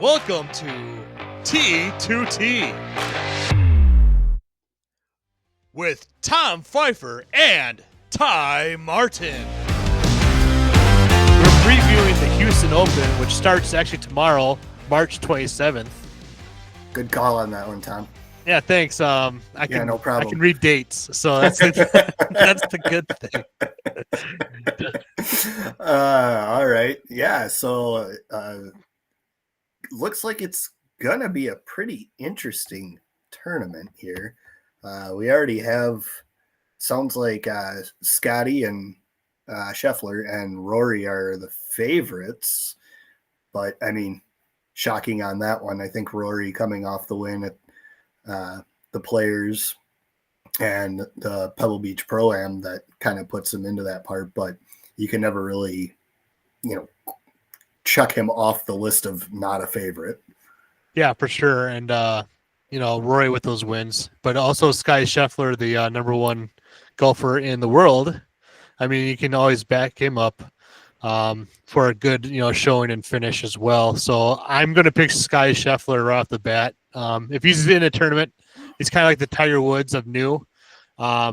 Welcome to T2T with Tom Pfeiffer and Ty Martin. We're previewing the Houston Open, which starts actually tomorrow, March 27th. Good call on that one, Tom. Yeah, thanks. No problem. I can read dates, so that's the good thing. All right. Yeah. So looks like it's gonna be a pretty interesting tournament here. We already have. Sounds like Scotty and Scheffler and Rory are the favorites, but I mean, shocking on that one. I think Rory coming off the win at the Players and the Pebble Beach Pro-Am that kind of puts him into that part, but you can never really, chuck him off the list of not a favorite. Yeah, for sure. And, Rory with those wins, but also Scotty Scheffler, the number one golfer in the world. I mean, you can always back him up for a good, showing and finish as well. So I'm going to pick Scotty Scheffler right off the bat. If he's in a tournament, he's kind of like the Tiger Woods of new.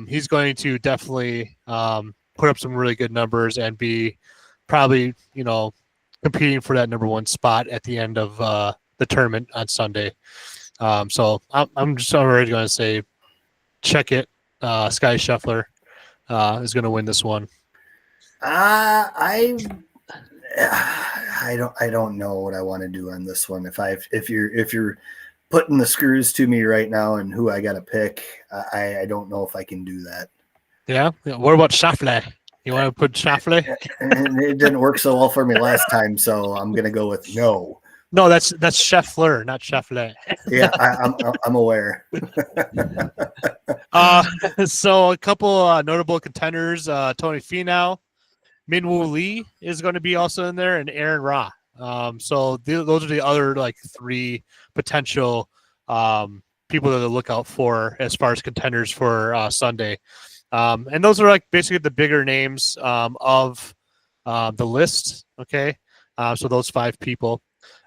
He's going to definitely put up some really good numbers and be probably, competing for that number one spot at the end of the tournament on Sunday. So I'm just already going to say, check it. Scotty Scheffler is going to win this one. I don't know what I want to do on this one. If you're putting the screws to me right now and who I got to pick, I don't know if I can do that. Yeah. What about Scheffler? You want to put Scheffler? It didn't work so well for me last time, so I'm going to go with no. No, that's Scheffler, not Scheffler. Yeah, I'm aware. So a couple notable contenders: Tony Finau, Minwoo Lee is going to be also in there, and Aaron Ra. So those are the other three potential people to look out for as far as contenders for Sunday. And those are basically the bigger names of the list. Okay, so those five people.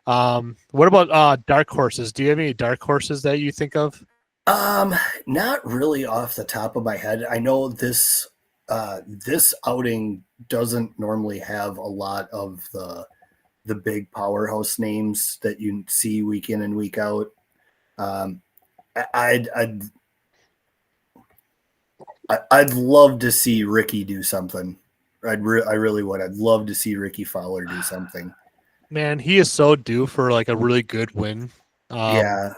What about dark horses? Do you have any dark horses that you think of? Not really off the top of my head. I know this outing doesn't normally have a lot of the big powerhouse names that you see week in and week out. I'd love to see Ricky do something. I really would. I'd love to see Ricky Fowler do something. Man, he is so due for a really good win. Yeah.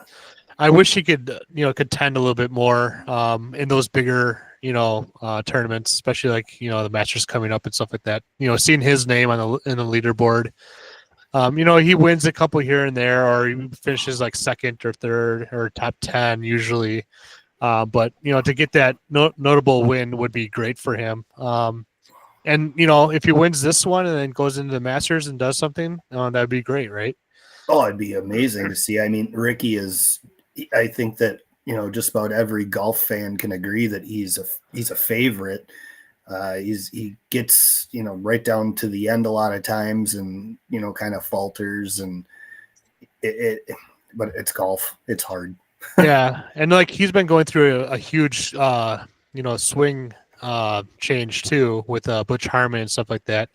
I wish he could, contend a little bit more in those bigger, tournaments, especially the Masters coming up and stuff like that. Seeing his name in the leaderboard. He wins a couple here and there, or he finishes second or third or top 10 usually. But to get that notable win would be great for him. And if he wins this one and then goes into the Masters and does something, that'd be great, right? Oh, it'd be amazing to see. I mean, Ricky is. I think that just about every golf fan can agree that he's a favorite. He gets right down to the end a lot of times and kind of falters and but it's golf. It's hard. Yeah, and he's been going through a huge swing change too with Butch Harmon and stuff like that.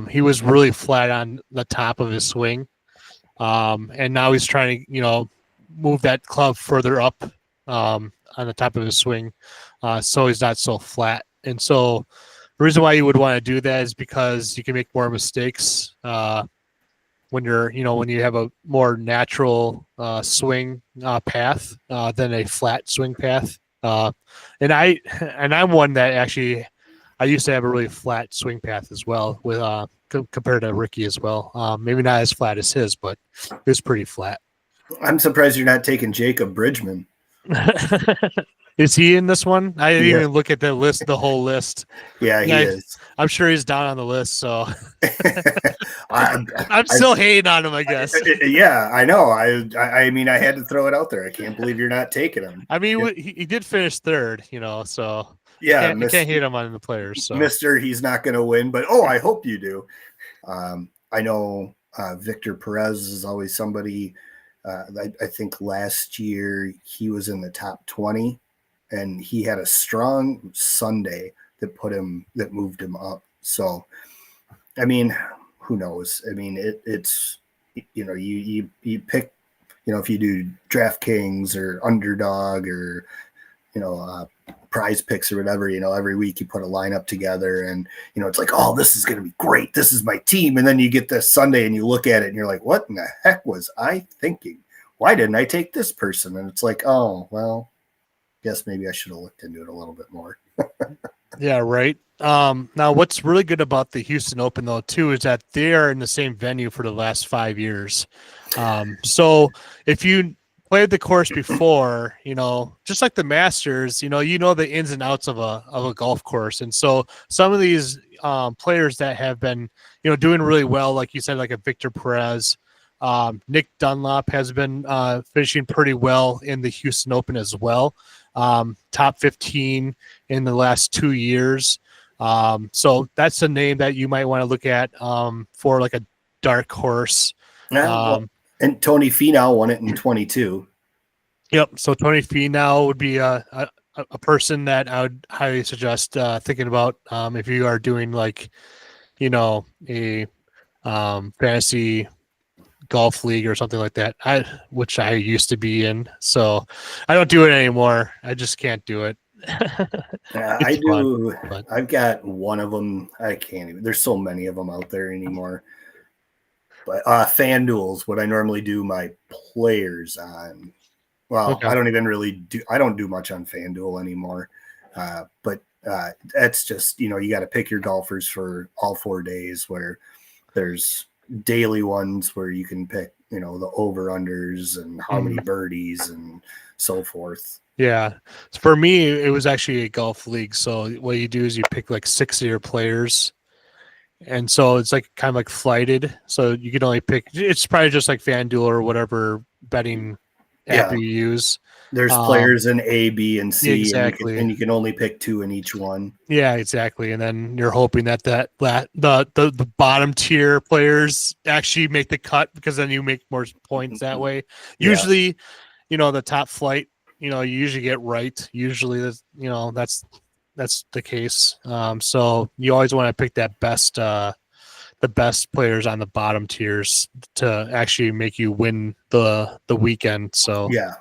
He was really flat on the top of his swing, and now he's trying to move that club further up on the top of his swing, so he's not so flat. And so the reason why you would want to do that is because you can make more mistakes when you have a more natural swing path than a flat swing path. And I'm one that actually I used to have a really flat swing path as well with compared to Ricky as well. Maybe not as flat as his, but it was pretty flat. I'm surprised you're not taking Jacob Bridgman. Is he in this one? I didn't even look at the whole list. Yeah, he is. I'm sure he's down on the list, so I'm still hating on him, I guess. Yeah, I know. I mean, I had to throw it out there. I can't believe you're not taking him. I mean, he did finish third, so yeah, you can't hate him on the players. So. Mister, he's not going to win, but I hope you do. I know Victor Perez is always somebody. I think last year he was in the top 20, and he had a strong Sunday that moved him up. So, I mean, who knows? I mean, it's you pick, if you do DraftKings or Underdog or Prize Picks or whatever, every week you put a lineup together, and it's like, oh, this is going to be great. This is my team, and then you get this Sunday and you look at it and you're like, what in the heck was I thinking? Why didn't I take this person? And it's like, oh, well, guess maybe I should have looked into it a little bit more. Yeah, right. Now, what's really good about the Houston Open, though, too, is that they are in the same venue for the last 5 years. So if you played the course before, just like the Masters, you know the ins and outs of a golf course. And so some of these players that have been, doing really well, like you said, like a Victor Perez, Nick Dunlop has been finishing pretty well in the Houston Open as well. Top 15 in the last 2 years. So that's a name that you might want to look at for like a dark horse. And Tony Finau won it in 22. Yep. So Tony Finau would be a person that I would highly suggest thinking about if you are doing like, a fantasy golf league or something like that, which I used to be in. So I don't do it anymore. I just can't do it. I do. Fun, I've got one of them. I can't even. There's so many of them out there anymore. But FanDuel's what I normally do my players on. Well, okay. I don't even really do. I don't do much on FanDuel anymore. But that's just you got to pick your golfers for all 4 days. Where there's daily ones where you can pick the over unders and how many birdies and so forth. Yeah. For me, it was actually a golf league. So what you do is you pick like 6 of your players. And so it's like kind of like flighted. So you can only pick, it's probably just like FanDuel or whatever betting app you use. There's players in A, B, and C. Exactly. And you can only pick 2 in each one. Yeah, exactly. And then you're hoping that the bottom tier players actually make the cut, because then you make more points that way. Usually, the top flight, you usually get right. Usually that's the case. So you always want to pick that the best players on the bottom tiers to actually make you win the weekend. So yeah,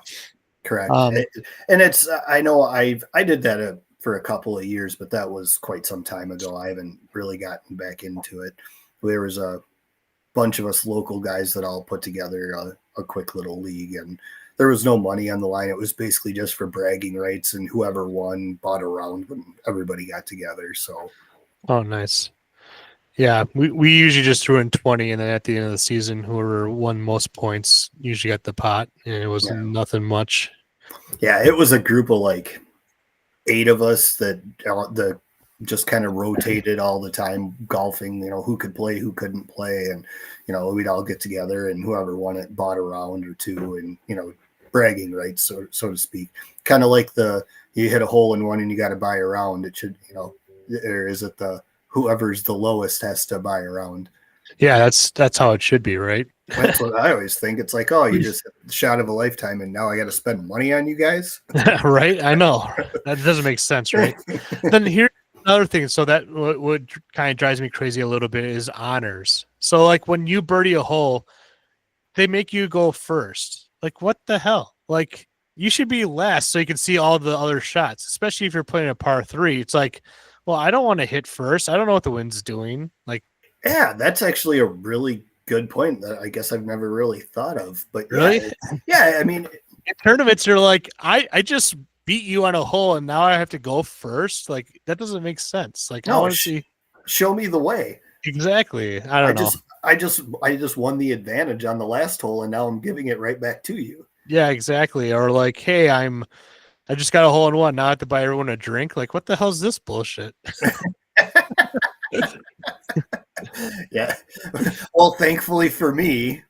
correct. And it's I know I did that for a couple of years, but that was quite some time ago. I haven't really gotten back into it. There was a bunch of us local guys that all put together a quick little league, and there was no money on the line. It was basically just for bragging rights, and whoever won bought a round when everybody got together. So, oh, nice. Yeah, we usually just threw in 20, and then at the end of the season, whoever won most points usually got the pot, and it was nothing much. Yeah, it was a group of like 8 of us that just kind of rotated all the time golfing, who could play, who couldn't play. And, we'd all get together, and whoever won it bought a round or 2, and, bragging rights, so to speak. Kind of like you hit a hole in one and you got to buy a round. It should, or is it whoever's the lowest has to buy a round? Yeah, that's how it should be, right? That's what I always think. It's like, oh, you just hit the shot of a lifetime, and now I got to spend money on you guys. Right? I know. That doesn't make sense, right? Then here's another thing. So that what kind of drives me crazy a little bit is honors. So like when you birdie a hole, they make you go first. Like, what the hell? Like, you should be last so you can see all the other shots, especially if you're playing a par 3. It's like, well, I don't want to hit first. I don't know what the wind's doing. Like, yeah, that's actually a really good point that I guess I've never really thought of. But really, yeah, I mean, in tournaments, you're like, I just beat you on a hole, and now I have to go first. Like, that doesn't make sense. Like, I want to see. Show me the way. Exactly. I don't know. I just won the advantage on the last hole, and now I'm giving it right back to you. Yeah, exactly. Or like, hey, I just got a hole in one. Now I have to buy everyone a drink. Like, what the hell is this bullshit? Yeah. Well, thankfully for me,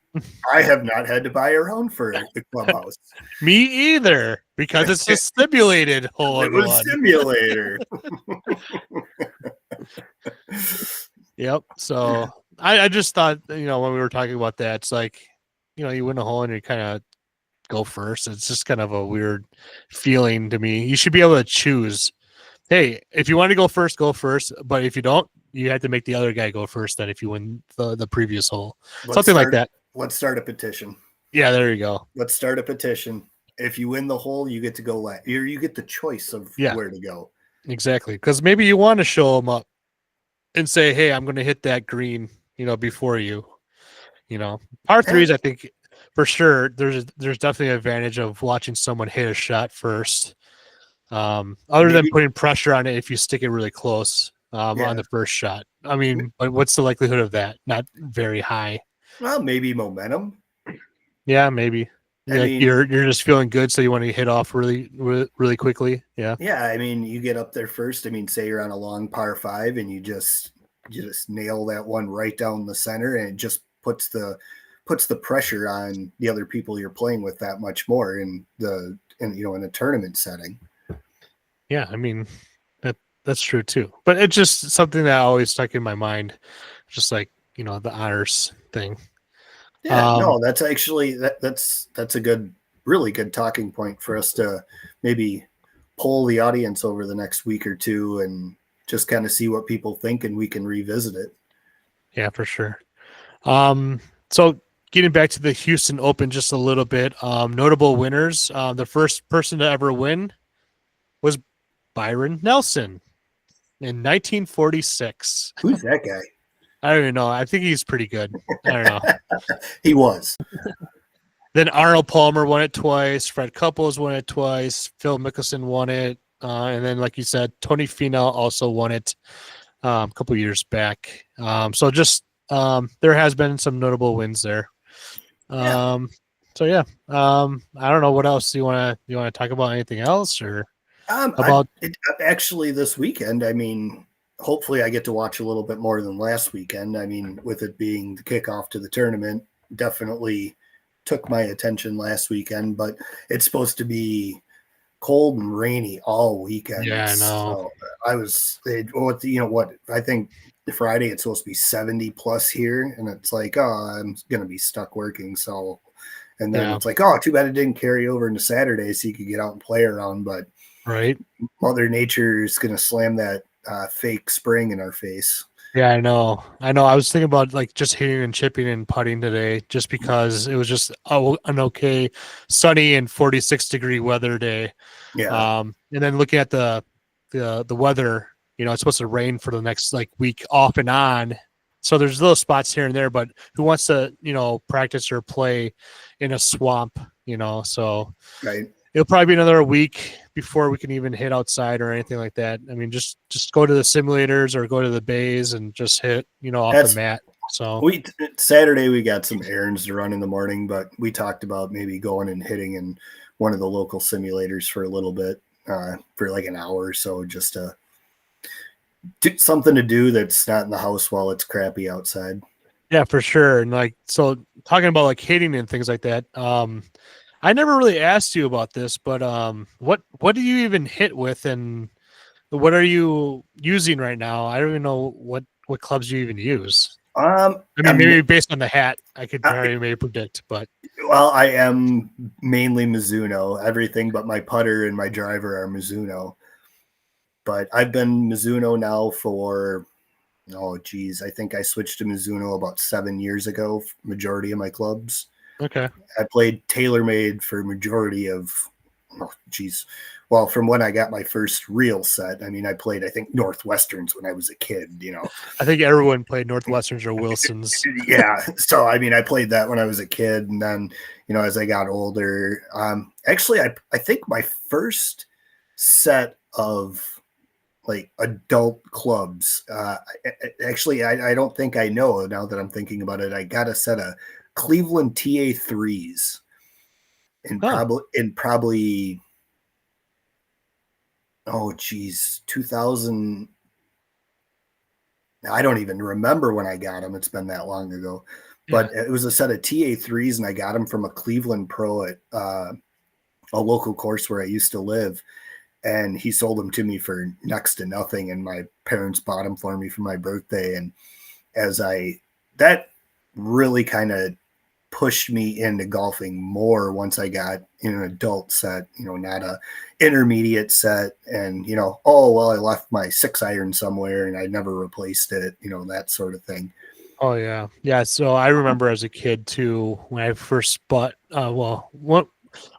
I have not had to buy a round for the clubhouse. Me either, because it's a simulated hole in one. It was simulator. Yep. So I just thought, when we were talking about that, it's like, you win a hole and you kind of go first. It's just kind of a weird feeling to me. You should be able to choose. Hey, if you want to go first, go first. But if you don't, you have to make the other guy go first. Then if you win the previous hole, something like that. Let's start a petition. Yeah, there you go. Let's start a petition. If you win the hole, you get to go last. You get the choice of where to go. Exactly, because maybe you want to show them up and say, "Hey, I'm going to hit that green," before you. Par threes, I think for sure. There's definitely an advantage of watching someone hit a shot first. Other than putting pressure on it if you stick it really close on the first shot. I mean, but what's the likelihood of that? Not very high. Well, maybe momentum. Yeah, maybe. I mean, you're just feeling good, so you want to hit off really, really quickly. Yeah. Yeah, I mean, you get up there first. I mean, say you're on a long par 5 and you just nail that one right down the center, and it just puts the pressure on the other people you're playing with that much more in a tournament setting. Yeah, I mean, that's true too. But it's just something that always stuck in my mind, just like the honors thing. Yeah, no, that's actually that's a really good talking point for us to maybe poll the audience over the next week or two and just kind of see what people think, and we can revisit it. Yeah, for sure. So getting back to the Houston Open just a little bit, notable winners. The first person to ever win was Byron Nelson in 1946. Who's that guy? I don't even know. I think he's pretty good. I don't know. He was. Then Arnold Palmer won it twice. Fred Couples won it twice. Phil Mickelson won it. And then, like you said, Tony Finau also won it a couple years back. So just there has been some notable wins there. So yeah, I don't know what else you want to talk about. Anything else or about actually this weekend? I mean, hopefully I get to watch a little bit more than last weekend. I mean, with it being the kickoff to the tournament, definitely took my attention last weekend, but it's supposed to be cold and rainy all weekend. Yeah, I know. So I think Friday it's supposed to be 70 plus here, and it's like, I'm going to be stuck working. So, and then it's like, too bad it didn't carry over into Saturday so you could get out and play around. But right, Mother Nature is going to slam that fake spring in our face. Yeah, I know. I was thinking about like just hitting and chipping and putting today, just because it was just an okay sunny and 46-degree weather day. Yeah. And then looking at the weather, it's supposed to rain for the next week off and on. So there's little spots here and there, but who wants to practice or play in a swamp? So right. It'll probably be another week before we can even hit outside or anything like that. I mean, just go to the simulators or go to the bays and just hit, off the mat. So Saturday we got some errands to run in the morning, but we talked about maybe going and hitting in one of the local simulators for a little bit, for like an hour or so, just to do something to do that's not in the house while it's crappy outside. Yeah, for sure. And so talking about hitting and things like that, I never really asked you about this, but what do you even hit with, and what are you using right now? I don't even know what clubs you even use. I mean, maybe based on the hat, I could maybe predict, but I am mainly Mizuno. Everything but my putter and my driver are Mizuno. But I've been Mizuno now for I think I switched to Mizuno about 7 years ago. Majority of my clubs. Okay. I played TaylorMade for majority of, from when I got my first real set. I mean, I played, I think, Northwesterns when I was a kid, I think everyone played Northwesterns or Wilsons. Yeah. So, I mean, I played that when I was a kid. And then, as I got older, actually, I think my first set of adult clubs, actually, I don't think I know now that I'm thinking about it. I got a set of Cleveland TA3s in probably 2000. I don't even remember when I got them. It's been that long ago, but it was a set of TA3s, and I got them from a Cleveland pro at a local course where I used to live, and he sold them to me for next to nothing, and my parents bought them for me for my birthday. And as I that really kind of pushed me into golfing more once I got in an adult set, not a intermediate set. And, oh, well, I left my 6-iron somewhere and I never replaced it, that sort of thing. Oh yeah. Yeah. So I remember as a kid too, when I first bought, when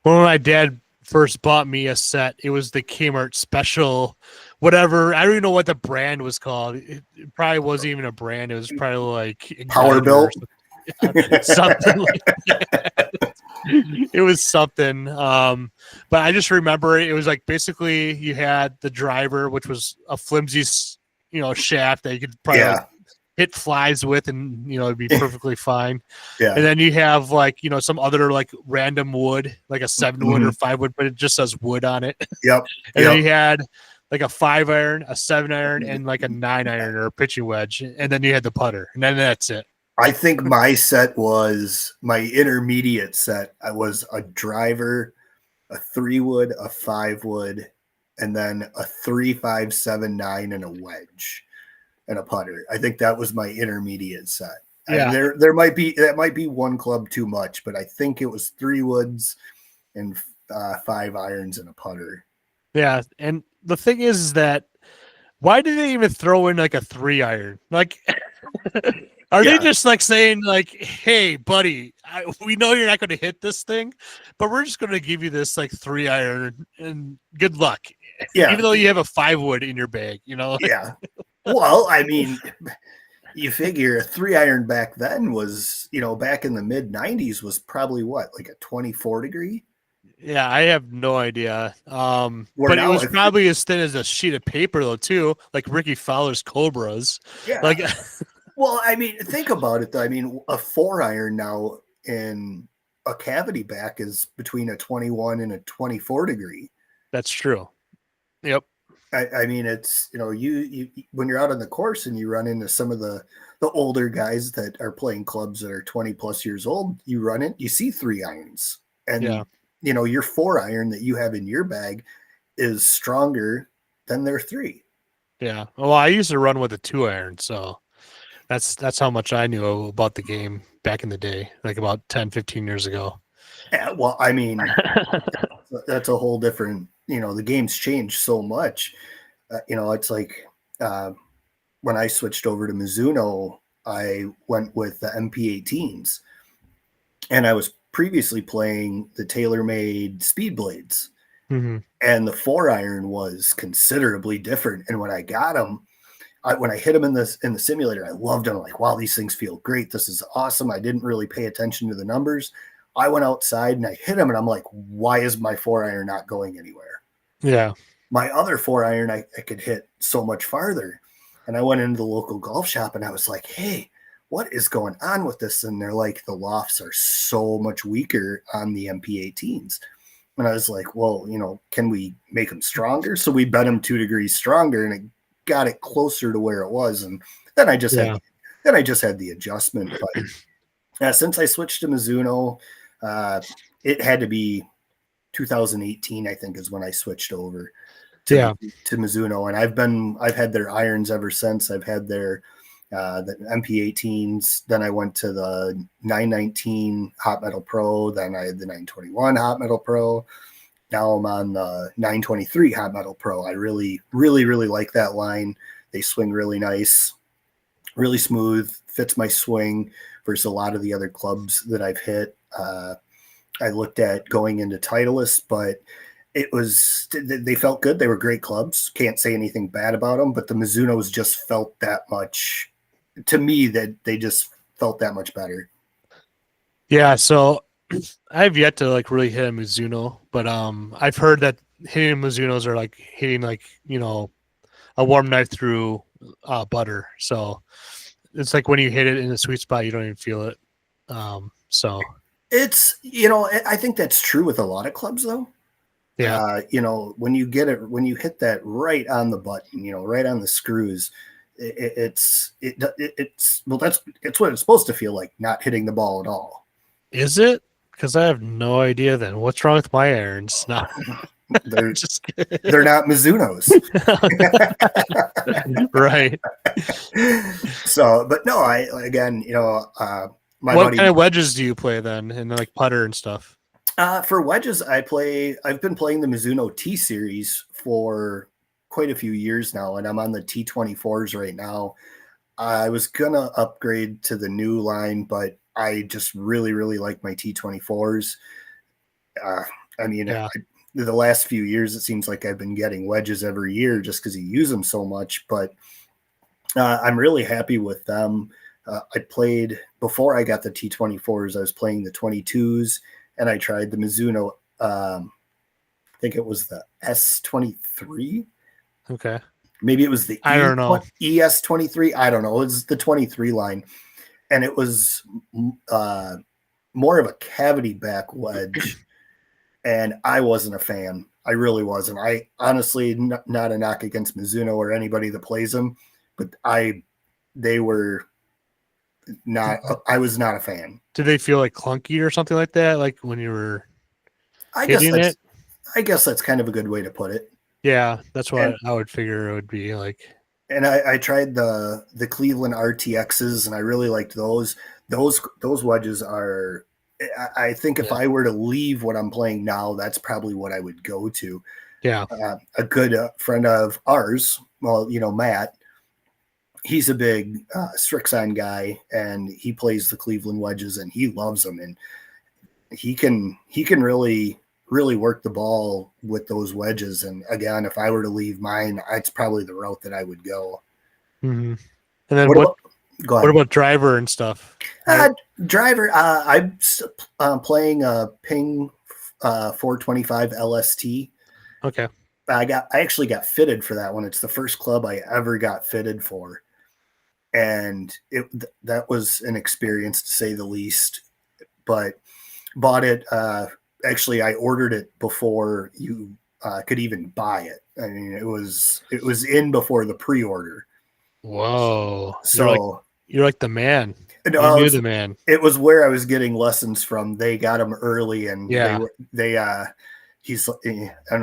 my dad first bought me a set, it was the Kmart special, whatever. I don't even know what the brand was called. It probably wasn't even a brand. It was probably like Power Built. Something like that. It was something. But I just remember it was like basically you had the driver, which was a flimsy, shaft that you could probably hit flies with, and it'd be perfectly fine. Yeah. And then you have like some other like random wood, like a 7-wood or 5-wood, but it just says wood on it. Yep. And then you had like a 5-iron, a 7-iron, and like a 9-iron or a pitching wedge, and then you had the putter, and then that's it. I think my set was my intermediate set. I was a driver, a 3-wood, a 5-wood, and then a 3, 5, 7, 9, and a wedge and a putter. I think that was my intermediate set. Yeah. There might be one club too much, but I think it was 3 woods and 5 irons and a putter. Yeah, and the thing is that why did they even throw in like a 3-iron? Like, are they just like saying like, "Hey, buddy, we know you're not going to hit this thing, but we're just going to give you this like 3-iron and good luck." Yeah, even though you have a 5-wood in your bag, Yeah. Well, I mean, you figure a 3-iron back then was, back in the mid 90s was probably what, like a 24 degree? Yeah, I have no idea. But it was probably as thin as a sheet of paper though, too, like Ricky Fowler's Cobras. Yeah. Like, well, I mean, think about it though. I mean, a 4-iron now in a cavity back is between a 21 and a 24 degree. That's true. Yep. I mean, it's, you when you're out on the course and you run into some of the older guys that are playing clubs that are 20 plus years old, you see 3-irons, and your 4-iron that you have in your bag is stronger than their 3. Yeah. Well, I used to run with a 2-iron, so that's how much I knew about the game back in the day, like about 10, 15 years ago. Yeah, well, I mean, that's a whole different, the game's changed so much. It's like when I switched over to Mizuno, I went with the MP18s, and I was previously playing the TaylorMade Speed Blades, and the 4-iron was considerably different. And when I got them, when I hit them in the simulator, I loved them. I'm like, wow, these things feel great. This is awesome. I didn't really pay attention to the numbers. I went outside and I hit them, and I'm like, why is my 4-iron not going anywhere? Yeah. My other 4-iron, I could hit so much farther. And I went into the local golf shop and I was like, hey, what is going on with this? And they're like, the lofts are so much weaker on the MP18s. And I was like, well, can we make them stronger? So we bent them 2 degrees stronger, and it got it closer to where it was. And then I just had the adjustment. But since I switched to Mizuno, it had to be 2018, I think, is when I switched over to Mizuno, and I've had their irons ever since. I've had their the MP18s. Then I went to the 919 Hot Metal Pro. Then I had the 921 Hot Metal Pro. Now I'm on the 923 Hot Metal Pro. I really, really, really like that line. They swing really nice, really smooth, fits my swing versus a lot of the other clubs that I've hit. I looked at going into Titleist, but they felt good. They were great clubs. Can't say anything bad about them, but the Mizunos just felt that much, to me, that they just felt that much better. Yeah, so I've yet to like really hit a Mizuno, but I've heard that hitting Mizunos are like hitting like, a warm knife through butter. So it's like when you hit it in the sweet spot, you don't even feel it. So it's, I think that's true with a lot of clubs though. Yeah. When you hit that right on the button, right on the screws, it's what it's supposed to feel like, not hitting the ball at all. Is it? Because I have no idea then. What's wrong with my irons? No. They're Just they're not Mizunos. right. So, but no, again, my What buddy. kind of wedges do you play then, and like putter and stuff? For wedges, I've been playing the Mizuno T series for quite a few years now, and I'm on the T24s right now. I was gonna upgrade to the new line, but I just really, really like my T24s. I mean, Yeah. the last few years, it seems like I've been getting wedges every year just because you use them so much. But I'm really happy with them. I played before I got the T24s. I was playing the 22s, and I tried the Mizuno. I think it was the S23. Okay. Maybe it was the I don't know. ES23. I don't know. It was the 23 line, and it was more of a cavity back wedge, and I wasn't a fan. I really wasn't. I honestly, not a knock against Mizuno or anybody that plays them, but they were not. I was not a fan. Did they feel like clunky or something like that? Like when you were I guess hitting it? I guess that's kind of a good way to put it. Yeah, that's what I would figure it would be like. And I tried the Cleveland RTXs, and I really liked those. Those wedges are. I think if I were to leave what I'm playing now, that's probably what I would go to. Yeah. A good friend of ours, well, Matt, he's a big Strixon guy, and he plays the Cleveland wedges, and he loves them, and he can really work the ball with those wedges. And again, if I were to leave mine, it's probably the route that I would go. Mm-hmm. And then Go ahead. What about driver and stuff? Driver, I'm playing a Ping 425 LST. Okay. I actually got fitted for that one. It's the first club I ever got fitted for, and that was an experience to say the least. But bought it. Actually, I ordered it before you could even buy it. I mean, it was in before the pre-order. Whoa! So you're like the man. No, you knew the man. It was where I was getting lessons from. They got him early, and and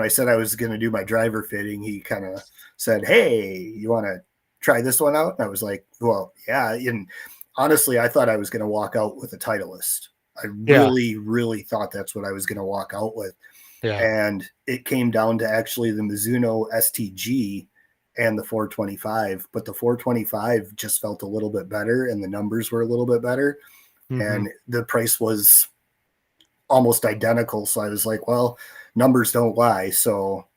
I said I was going to do my driver fitting. He kind of said, "Hey, you want to try this one out?" And I was like, "Well, yeah." And honestly, I thought I was going to walk out with a Titleist. I really, really thought that's what I was going to walk out with. Yeah. And it came down to actually the Mizuno STG and the 425, but the 425 just felt a little bit better, and the numbers were a little bit better, and the price was almost identical. So I was like, well, numbers don't lie. So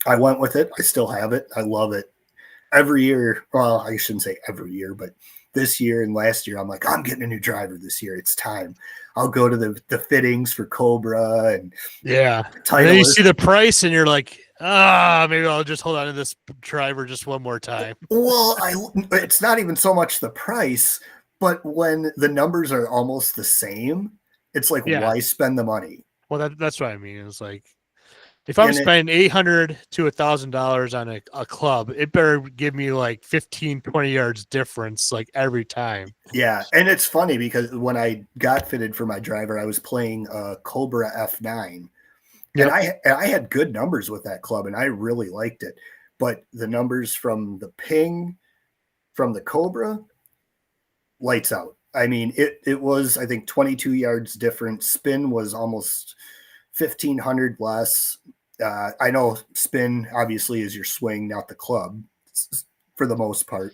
I went with it. I still have it. I love it. Every year, well, I shouldn't say every year, but this year and last year, I'm like, I'm getting a new driver this year. It's time. I'll go to the fittings for Cobra and and then you see the price and you're like, maybe I'll just hold on to this driver just one more time. Well, it's not even so much the price, but when the numbers are almost the same, it's like, why spend the money? Well, that's what I mean. It's like, if I'm spending $800 to $1,000 on a club, it better give me like 15, 20 yards difference like every time. Yeah. And it's funny because when I got fitted for my driver, I was playing a Cobra F9. And I had good numbers with that club, and I really liked it. But the numbers from the Ping, from the Cobra, lights out. I mean, it was, I think, 22 yards different. Spin was almost 1,500 less. I know spin obviously is your swing, not the club, for the most part.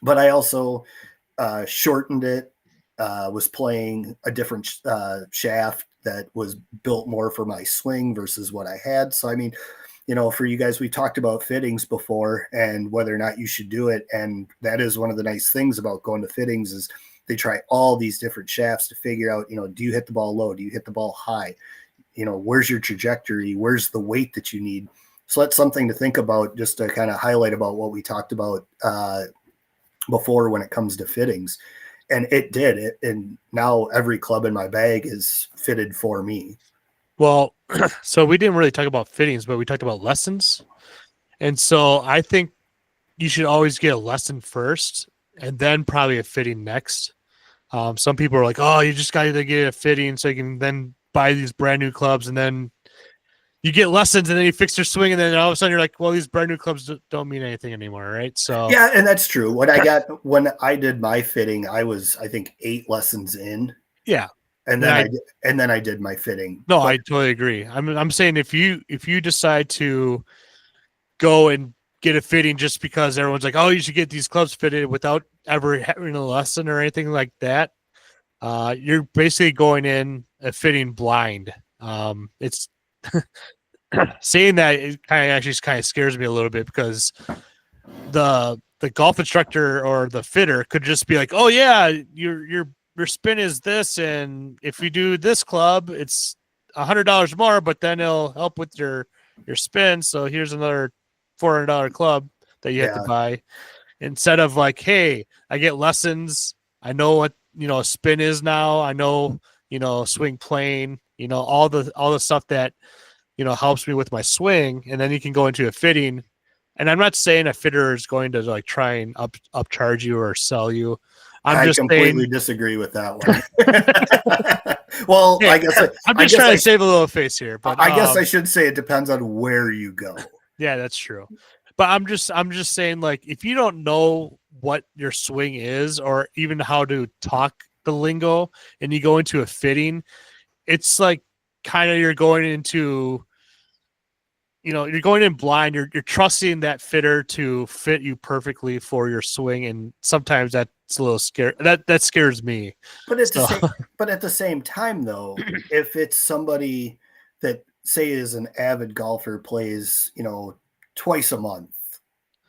But I also shortened it, was playing a different shaft that was built more for my swing versus what I had. So, I mean, for you guys, we talked about fittings before and whether or not you should do it. And that is one of the nice things about going to fittings is they try all these different shafts to figure out, do you hit the ball low? Do you hit the ball high? Where's your trajectory? Where's the weight that you need? So that's something to think about, just to kind of highlight about what we talked about before when it comes to fittings. And it did it. And now every club in my bag is fitted for me. Well, so we didn't really talk about fittings, but we talked about lessons. And so I think you should always get a lesson first and then probably a fitting next. Some people are like, oh, you just got to get a fitting so you can then buy these brand new clubs and then you get lessons and then you fix your swing, and then all of a sudden you're like, well, these brand new clubs don't mean anything anymore, right? So Yeah, and that's true. When I did my fitting, I was, I think, 8 lessons in, yeah, and and then I did my fitting. no, But I totally agree. I'm saying if you decide to go and get a fitting just because everyone's like, oh, you should get these clubs fitted without ever having a lesson or anything like that, you're basically going in a fitting blind. It's saying that it kind of scares me a little bit because the golf instructor or the fitter could just be like, oh yeah, your spin is this, and if you do this club, it's $100 more, but then it'll help with your spin. So here's another $400 club that you have to yeah, buy. Instead of like, hey, I get lessons. I know what a spin is now. I know swing plane. All the stuff that helps me with my swing, and then you can go into a fitting. And I'm not saying a fitter is going to like try and upcharge you or sell you. I'm I just completely saying. disagree with that one. Well, Yeah, I'm just trying to save a little face here, but I guess I should say it depends on where you go. yeah, that's true. But I'm just saying, like, if you don't know what your swing is or even how to talk the lingo and you go into a fitting, it's like kind of you're going into you're going in blind. You're trusting that fitter to fit you perfectly for your swing, and sometimes that's a little scary. That scares me. But at So the same time, though, if it's somebody that say is an avid golfer, plays twice a month,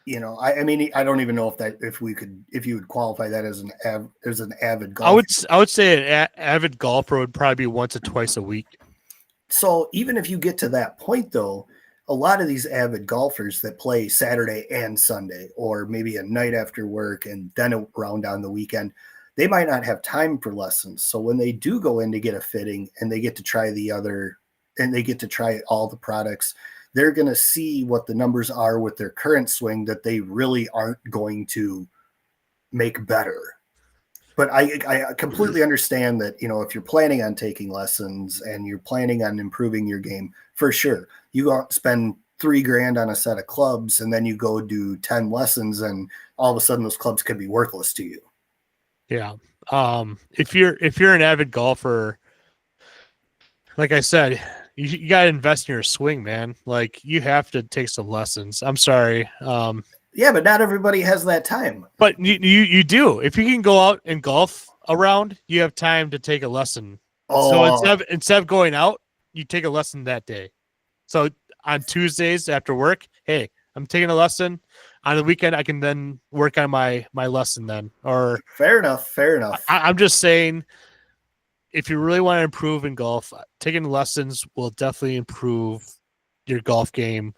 I mean, I don't even know if you would qualify that as an avid golfer. I would say an avid golfer would probably be once or twice a week. So even if you get to that point, though, a lot of these avid golfers that play Saturday and Sunday, or maybe a night after work and then around on the weekend, they might not have time for lessons. So when they do go in to get a fitting and they get to try they get to try all the products, they're going to see what the numbers are with their current swing that they really aren't going to make better. But I completely understand that, if you're planning on taking lessons and you're planning on improving your game, for sure, you go out, spend $3,000 on a set of clubs, and then you go do 10 lessons, and all of a sudden those clubs could be worthless to you. Yeah. If you're an avid golfer, like I said, you got to invest in your swing, man. Like you have to take some lessons. I'm sorry. Yeah, but not everybody has that time. But you do. If you can go out and golf around, you have time to take a lesson. Oh, So instead of going out, you take a lesson that day. So on Tuesdays after work, hey, I'm taking a lesson. On the weekend, I can then work on my lesson then. Or fair enough. I'm just saying, if you really want to improve in golf, taking lessons will definitely improve your golf game.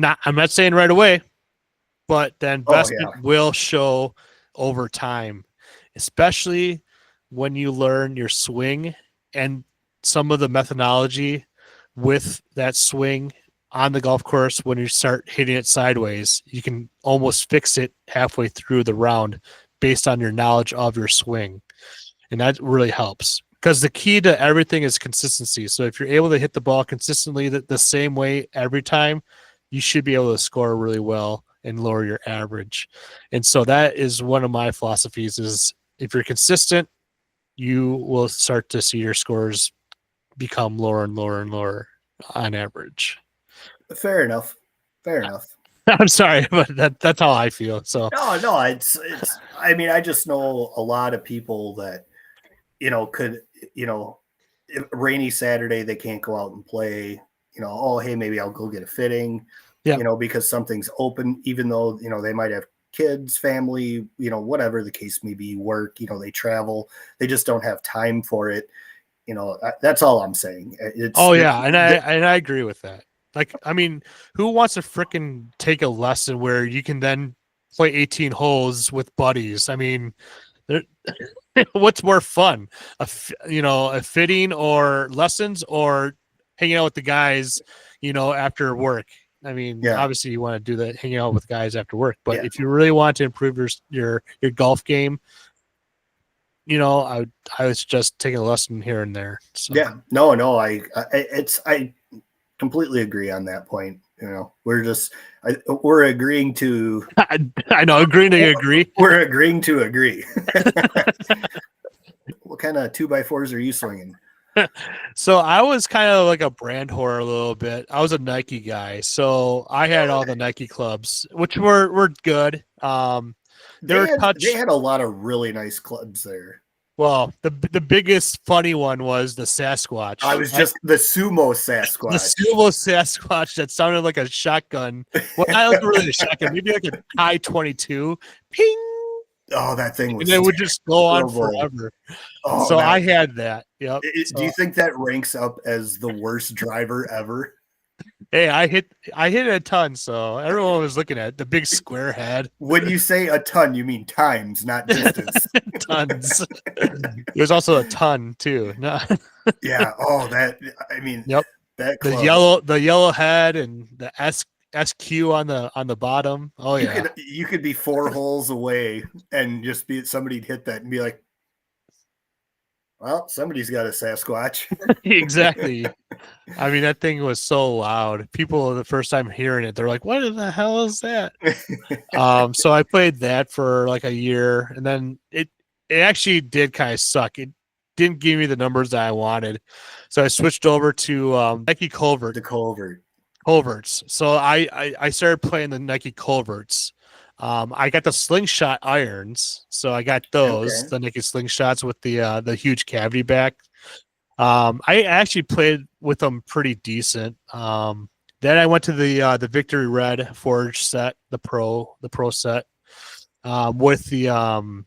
I'm not saying right away, but the investment will show over time, especially when you learn your swing and some of the methodology with that swing on the golf course. When you start hitting it sideways, you can almost fix it halfway through the round based on your knowledge of your swing. And that really helps because the key to everything is consistency. So if you're able to hit the ball consistently the same way every time, you should be able to score really well and lower your average. And so that is one of my philosophies is if you're consistent, you will start to see your scores become lower and lower and lower on average. Fair enough. I'm sorry, but that's how I feel. So no, it's I mean, I just know a lot of people that could rainy Saturday they can't go out and play. Oh hey, maybe I'll go get a fitting. Yeah. Because something's open, even though, they might have kids, family, whatever the case may be, work, they travel, they just don't have time for it. That's all I'm saying. And I agree with that. Like, I mean, who wants to frickin' take a lesson where you can then play 18 holes with buddies? I mean, what's more fun? A fitting or lessons or hanging out with the guys, after work? I mean, obviously you want to do that, hanging out with guys after work. But if you really want to improve your golf game, I would suggest taking a lesson here and there. So. Yeah, no, I completely agree on that point. You know, we're agreeing to. I know, agreeing to agree. We're agreeing to agree. What kind of 2x4s are you swinging? So I was kind of like a brand whore a little bit. I was a Nike guy, so I had all the Nike clubs, which were good. They were They had a lot of really nice clubs there. Well, the biggest funny one was the Sasquatch. I was just the sumo Sasquatch. The sumo Sasquatch that sounded like a shotgun. Well, not really a shotgun, maybe like a Thai 22. Ping. Oh, that thing was. And it would just go on forever. Oh, so I had that. Yep. Do you think that ranks up as the worst driver ever? Hey, I hit it a ton, so everyone was looking at the big square head. When you say a ton, you mean times, not distance. Tons. There's also a ton too. No. Yeah. Oh, I mean. Yep. That club. The yellow head and the SQ on the bottom. Oh yeah. You could be 4 holes away and just somebody'd hit that and be like, well, somebody's got a Sasquatch. Exactly. I mean, that thing was so loud. People the first time hearing it, they're like, "What in the hell is that?" So I played that for like a year, and then it actually did kind of suck. It didn't give me the numbers that I wanted, so I switched over to Nike Culvert. The Culverts. So I started playing the Nike Culverts. I got the slingshot irons, so I got those, the Nike slingshots with the huge cavity back. I actually played with them pretty decent. Then I went to the Victory Red Forge set, the pro set, with the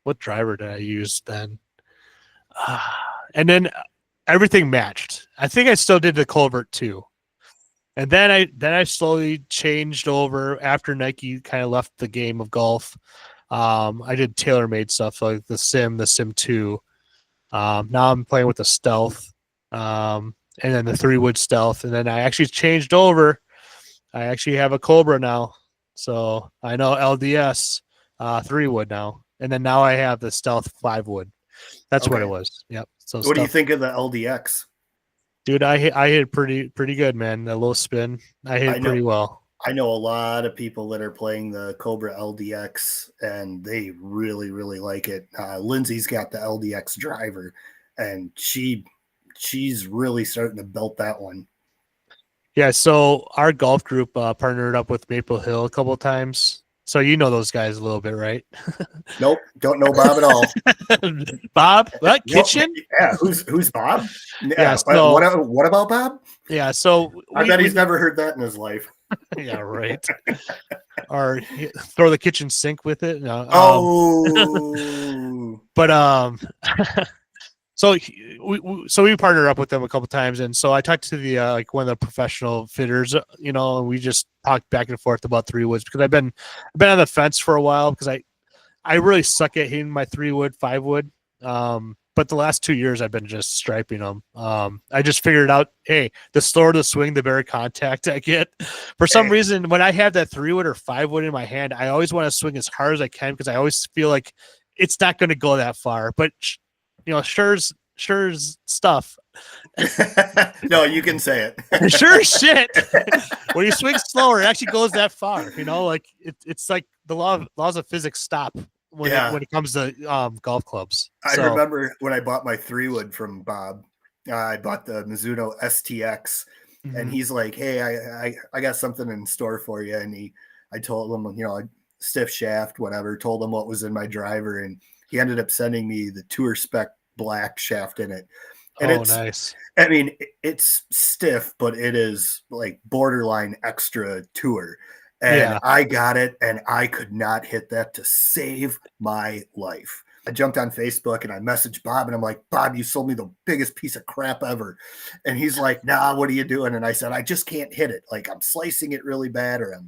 what driver did I use then? And then everything matched. I think I still did the Culvert too. And then I slowly changed over after Nike kind of left the game of golf. I did tailor-made stuff like the Sim 2. Now I'm playing with the Stealth, and then the 3-wood Stealth. And then I actually changed over. I actually have a Cobra now. So I know LDS 3-wood now. And then now I have the Stealth 5-wood. That's what it was. Yep. So what do you think of the LDX? Dude, I hit pretty good, man. That low spin, I hit pretty well. I know a lot of people that are playing the Cobra LDX, and they really, really like it. Lindsay's got the LDX driver, and she's really starting to belt that one. Yeah, so our golf group partnered up with Maple Hill a couple of times. So you know those guys a little bit, right? Nope, don't know Bob at all. Bob? What? Kitchen? Yeah, who's Bob? Yeah. So, what about Bob? Yeah, so I bet he's never heard that in his life. Yeah, right. Or throw the kitchen sink with it. No. But so we partnered up with them a couple times, and so I talked to the like one of the professional fitters, you know, and we just talked back and forth about 3-woods because I've been on the fence for a while because I really suck at hitting my 3-wood, 5-wood. But the last 2 years I've been just striping them. I just figured out, hey, the slower the swing, the better contact I get. For some reason, when I have that 3-wood or 5-wood in my hand, I always want to swing as hard as I can because I always feel like it's not going to go that far. But you know, sure's stuff. No, you can say it. Sure shit. When you swing slower, it actually goes that far. You know, like it's like the laws of physics stop when it comes to golf clubs. I remember when I bought my 3-wood from Bob. I bought the Mizuno STX, and he's like, "Hey, I got something in store for you." And I told him, you know, stiff shaft, whatever. Told him what was in my driver, and he ended up sending me the Tour Spec black shaft in it. And it's nice. I mean, it's stiff, but it is like borderline extra Tour. And I got it, and I could not hit that to save my life. I jumped on Facebook and I messaged Bob, and I'm like, "Bob, you sold me the biggest piece of crap ever." And he's like, "Nah, what are you doing?" And I said, "I just can't hit it. Like I'm slicing it really bad, or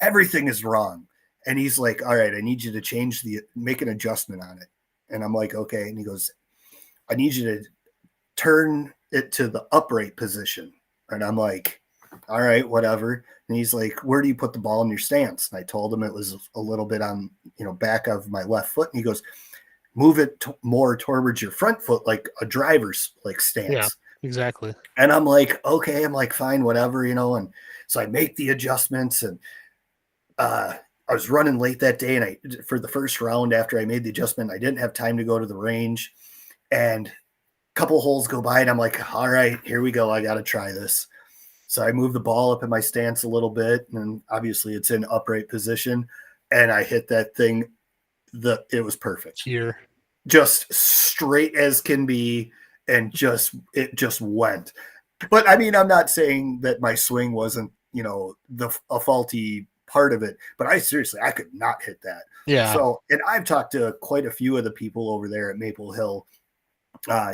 everything is wrong." And he's like, "All right, I need you to make an adjustment on it." And I'm like, "Okay." And he goes, "I need you to turn it to the upright position." And I'm like, "All right, whatever." And he's like, "Where do you put the ball in your stance?" And I told him it was a little bit on, you know, back of my left foot. And he goes, "Move it more towards your front foot, like a driver's like stance." exactly. And I'm like, okay, I'm like, fine, whatever, and so I make the adjustments, and I was running late that day, and for the first round after I made the adjustment, I didn't have time to go to the range, and a couple holes go by, and I'm like, all right, here we go. I got to try this. So I move the ball up in my stance a little bit, and obviously it's in upright position, and I hit that thing. It was perfect. Here, just straight as can be, and it just went. But I mean, I'm not saying that my swing wasn't, a faulty part of it, but I could not hit that. yeah, So, and I've talked to quite a few of the people over there at Maple Hill,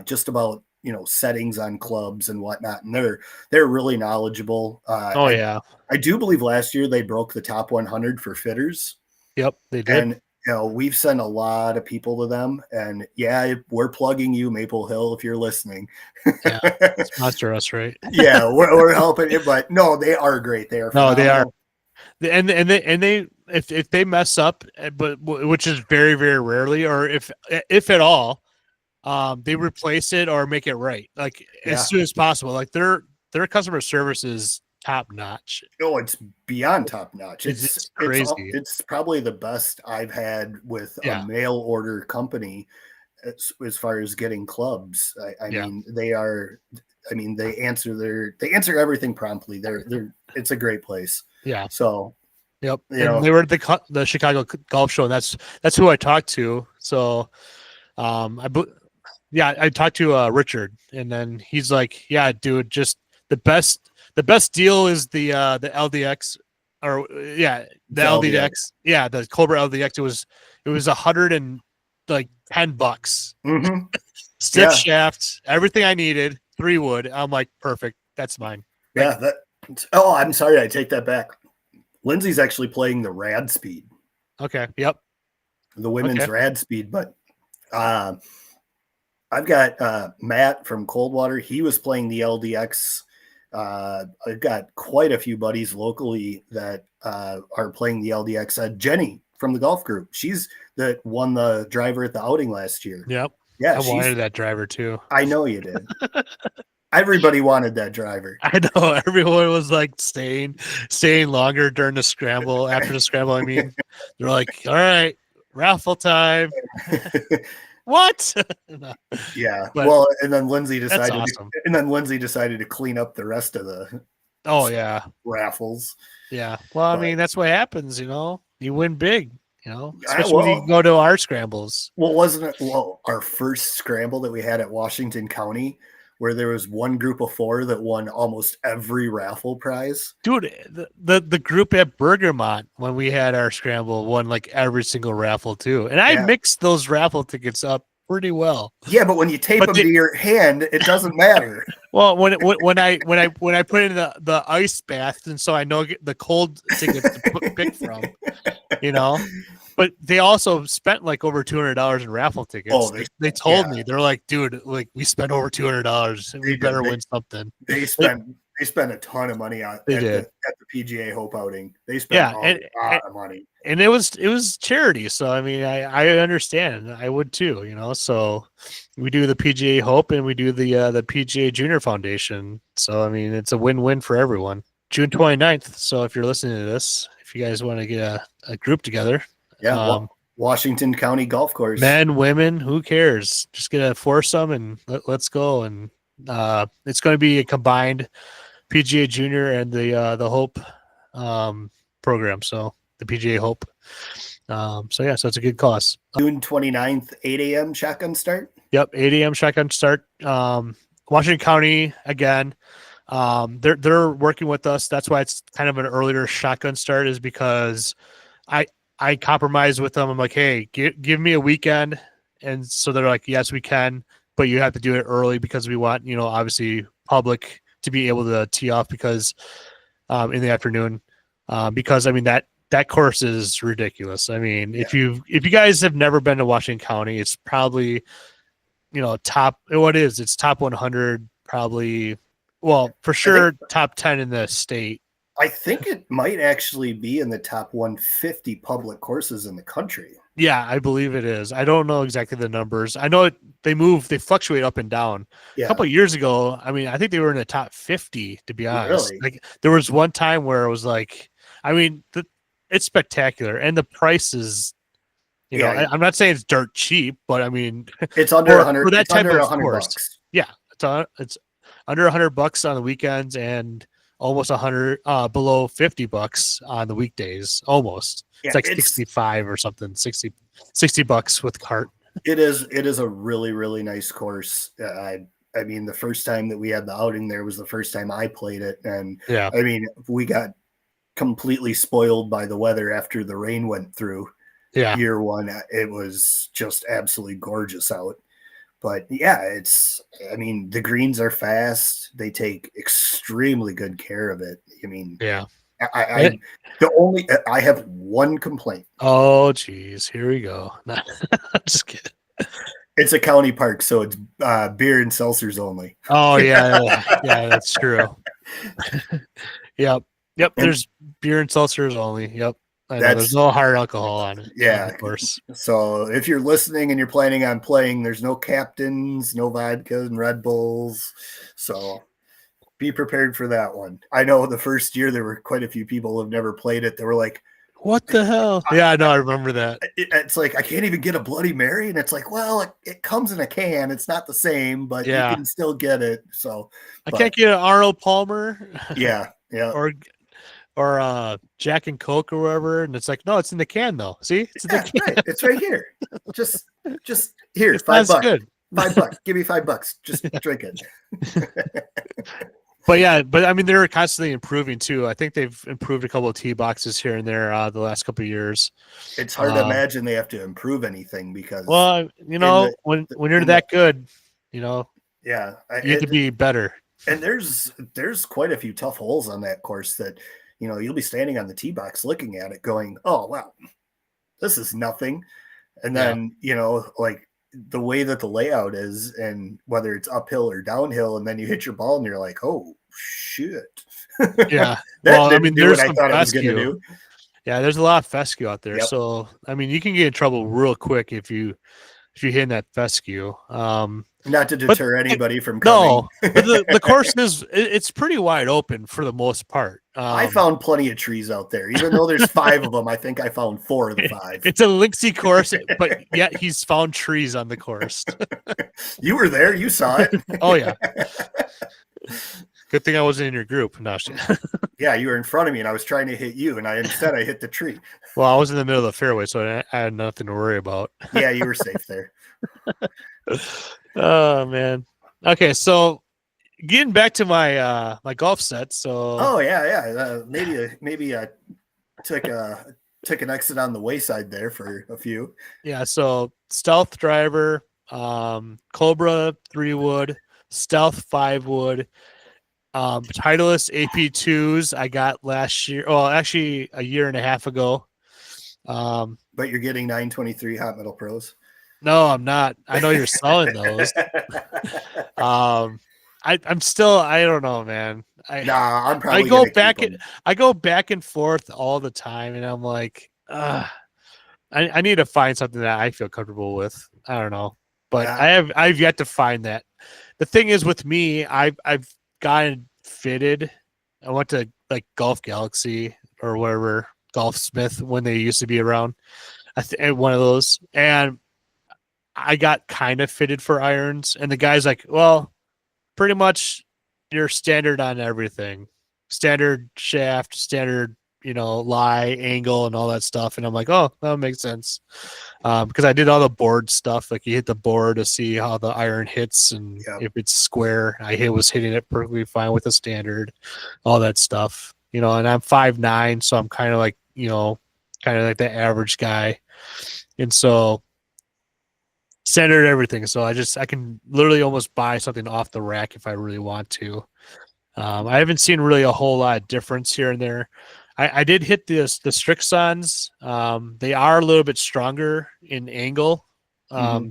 just about, settings on clubs and whatnot. And they're really knowledgeable. oh yeah, I do believe last year they broke the top 100 for fitters. yep, they did. And we've sent a lot of people to them, and yeah, we're plugging you, Maple Hill, if you're listening. Yeah, sponsor us, right? Yeah, we're helping you, but no, they are great. They are phenomenal. They are. And they if they mess up, but which is very very rarely, or if at all, they replace it or make it right, like as soon as possible. Like their customer service is top notch. Oh, it's beyond top notch. It's crazy. It's probably the best I've had with a mail order company as far as getting clubs. I mean, they are. I mean, they answer everything promptly. It's a great place. Yeah. So. Yep. And they were at the Chicago Golf Show, and that's who I talked to. So, I talked to Richard, and then he's like, "Yeah, dude, just the best deal is the LDX, or the LDX, the Cobra LDX. It was $110. Mm-hmm. Stiff shaft, everything I needed, 3-wood. I'm like, perfect, that's mine. Yeah. I'm sorry, I take that back. Lindsay's actually playing the Rad Speed. Okay. Yep. The women's Rad Speed, but I've got Matt from Coldwater. He was playing the LDX. I've got quite a few buddies locally that are playing the LDX. Jenny from the golf group. She's that won the driver at the outing last year. Yep. Yeah. I wanted that driver too. I know you did. Everybody wanted that driver. I know. Everyone was like staying longer during the scramble. After the scramble, I mean, they're like, "All right, raffle time." What? Yeah. But well, and then Lindsay decided. Awesome. And then Lindsay decided to clean up the rest of the. Raffles. Yeah. Well, I mean, that's what happens. You win big. Especially when you go to our scrambles. Well, wasn't it? Well, our first scramble that we had at Washington County, where there was one group of 4 that won almost every raffle prize. Dude, the group at Bergamot, when we had our scramble, won like every single raffle too. And I mixed those raffle tickets up pretty well. Yeah, but when you tape them to your hand, it doesn't matter. Well, when I put in the ice bath, and so I know the cold tickets to pick from, But they also spent like over $200 in raffle tickets. Oh, they told me, they're like, dude, like we spent over $200. We better win something. They spent a ton of money at the PGA Hope outing. They spent a lot of money, and it was charity. So I mean, I understand. I would too. So we do the PGA Hope and we do the PGA Junior Foundation. So I mean, it's a win-win for everyone. June 29th. So if you're listening to this, if you guys want to get a group together. Yeah, Washington County Golf Course. Men, women, who cares? Just get a foursome and let's go. And it's going to be a combined PGA Junior and the Hope program. So the PGA Hope. So it's a good cause. June 29th, 8 a.m. shotgun start. Yep, 8 a.m. shotgun start. Washington County again. They're working with us. That's why it's kind of an earlier shotgun start, is because I compromised with them. I'm like, hey, give me a weekend. And so they're like, yes, we can, but you have to do it early because we want, obviously public to be able to tee off because in the afternoon, because I mean, that course is ridiculous. I mean, if you guys have never been to Washington County, it's probably, it's top 100, probably, well, for sure, top 10 in the state. I think it might actually be in the top 150 public courses in the country. Yeah, I believe it is. I don't know exactly the numbers. I know they fluctuate up and down. A Yeah, couple of years ago, I mean, I think they were in the top 50, to be honest. really. Like there was one time where it was like, I mean, it's spectacular, and the prices. Yeah, I'm not saying it's dirt cheap, but I mean, it's under a hundred. for that It's type under of course, $100. yeah, it's under $100 on the weekends and almost 100 below $50 on the weekdays. Almost, Yeah, it's like 65 or something, $60 with cart. it is a really really nice course. I mean, the first time that we had the outing there was the first time I played it, and Yeah, I mean, we got completely spoiled by the weather after the rain went through yeah, year one. It was just absolutely gorgeous out. But yeah, I mean, the greens are fast. They take extremely good care of it. I mean, yeah. I I have one complaint. Oh, geez, here we go. Just kidding. It's a county park, so it's beer and seltzers only. Oh yeah, that's true. Yep. Yep. And There's beer and seltzers only. Yep. I know there's that's no hard alcohol on it. yeah. Of course. So if you're listening and you're planning on playing, there's no captains, no vodka and Red Bulls. So be prepared for that one. I know the first year there were quite a few people who have never played it. They were like, What the hell? Yeah, I know. I remember that. it's like, I can't even get a Bloody Mary. And it's like, well, it comes in a can. It's not the same, but Yeah. you can still get it. So I can't get an Arnold Palmer. yeah. or Jack and Coke or whatever, and it's like, no, it's in the can though. See, it's in the can. Right. It's right here. Just here, It's $5. not good. $5. Give me $5. Just drink it. But yeah, I mean, they're constantly improving too. I think they've improved a couple of tee boxes here and there the last couple of years. It's hard to imagine they have to improve anything because when you're that good, yeah, you have to be better. And there's quite a few tough holes on that course that you'll be standing on the tee box looking at it going, oh wow, this is nothing. And then like the way that the layout is, and whether it's uphill or downhill, and then you hit your ball and you're like, oh shit. Yeah. Well, I mean, there's what I thought it was going to do. Yeah, there's a lot of fescue out there. Yep. So I mean, you can get in trouble real quick if you hit that fescue. Not to deter anybody from coming. No, but the course it's pretty wide open for the most part. I found plenty of trees out there. Even though there's 5 of them, I think I found 4 of the 5. It's a linksy course, but yet he's found trees on the course. You were there. You saw it. Oh, yeah. Good thing I wasn't in your group. No, yeah, you were in front of me, and I was trying to hit you, and instead I hit the tree. Well, I was in the middle of the fairway, so I had nothing to worry about. Yeah, you were safe there. Oh man. Okay, so getting back to my my golf set. So maybe I took an exit on the wayside there for a few. Yeah, so stealth driver, Cobra 3-wood, stealth 5-wood, Titleist AP2s I got last year. Well, actually a year and a half ago. But you're getting 923 Hot Metal Pros. No, I'm not. I know you're selling those. I'm still. I don't know, man. I'm probably. I go back and forth all the time, and I'm like, I need to find something that I feel comfortable with. I don't know, but I've yet to find that. The thing is with me, I've gotten fitted. I went to like Golf Galaxy or whatever, Golfsmith when they used to be around. One of those, and I got kind of fitted for irons, and the guy's like, well, pretty much you're standard on everything, standard shaft, standard, lie, angle, and all that stuff. And I'm like, oh, that makes sense. Because I did all the board stuff. Like you hit the board to see how the iron hits, and if it's square, was hitting it perfectly fine with the standard, all that stuff, and I'm 5'9", so I'm kind of like, kind of like the average guy. And so standard everything. So I can literally almost buy something off the rack if I really want to. I haven't seen really a whole lot of difference here and there. I did hit the Strixons. They are a little bit stronger in angle.